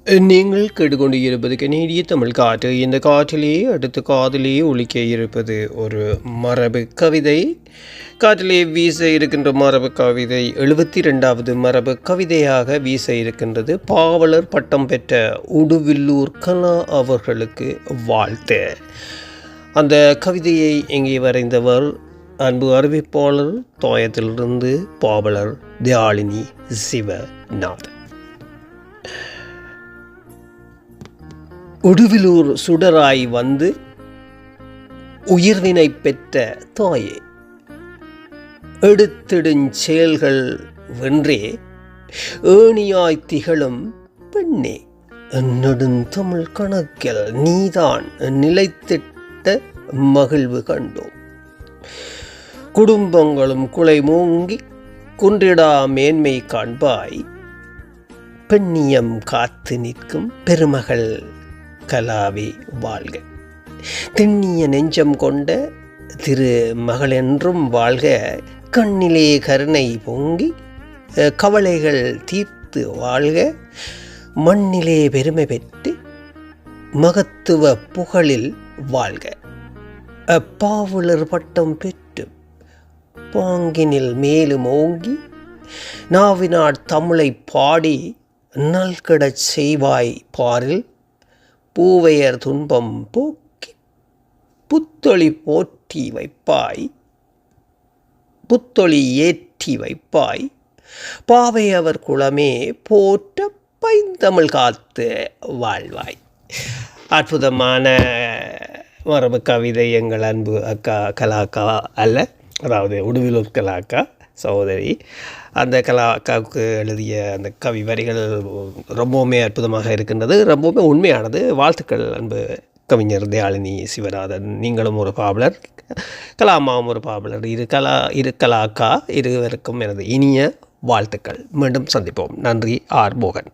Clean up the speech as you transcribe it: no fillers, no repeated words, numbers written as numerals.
நீங்கள் கேட்டுக்கொண்டு இருப்பது கனேடிய தமிழ் காற்று. இந்த காற்றிலேயே அடுத்த காதிலேயே ஒலிக்க இருப்பது ஒரு மரபு கவிதை. காற்றிலே வீச இருக்கின்ற மரபு கவிதை 72வது மரபு கவிதையாக வீச இருக்கின்றது. பாவலர் பட்டம் பெற்ற உடுவில்லூர் கலா அவர்களுக்கு வாழ்த்து. அந்த கவிதையை இங்கே வரைந்தவர் அன்பு அறிவிப்பாளர் தாயத்திலிருந்து பாவலர் தியாழினி சிவநாதன். உடுவிலூர் சுடராய் வந்து உயிர்வினை பெற்ற தாயே, எடுத்திடுஞ்செயல்கள் வென்றே ஏணியாய் திகழும் பெண்ணே, நெடுந்தமிழ் கணக்கில் நீதான் நிலைத்திட்ட மகிழ்வு கண்டோம். குடும்பங்களும் குலை மூங்கி குன்றிடா மேன்மை காண்பாய், பெண்ணியம் காத்து நிற்கும் பெருமகள் கலாவே வாழ்க. திண்ணிய நெஞ்சம் கொண்ட திரு மகளென்றும் வாழ்க. கண்ணிலே கருணை பொங்கி கவலைகள் தீர்த்து வாழ்க. மண்ணிலே பெருமை பெற்று மகத்துவ புகழில் வாழ்க. பாவலர் பட்டம் பெற்று பாங்கினில் மேலும் ஓங்கி நாவினார் தமிழை பாடி நல்கடச் செய்வாய் பாரில். பூவையர் துன்பம் போக்கி புத்தொளி போற்றி வைப்பாய், புத்தொளி ஏற்றி வைப்பாய். பாவையவர் குலமே போற்ற பைந்தமிழ் காத்து வாழ்வாய். அற்புதமான மரபு கவிதை எங்கள் அன்பு அக்கா கலாக்கா அல்ல, அதாவது உடுவிலூர் கலாக்கா சகோதரி. அந்த கலாக்காவுக்கு எழுதிய அந்த கவி வரிகள் ரொம்பவுமே அற்புதமாக இருக்கின்றது, ரொம்பவுமே உண்மையானது. வாழ்த்துக்கள் அன்பு கவிஞர் தியாழினி சிவநாதன். நீங்களும் ஒரு பாவலர், கலாமாவும் ஒரு பாவலர். இரு கலாக்கா இருவருக்கும் எனது இனிய வாழ்த்துக்கள். மீண்டும் சந்திப்போம். நன்றி. ஆர் மோகன்.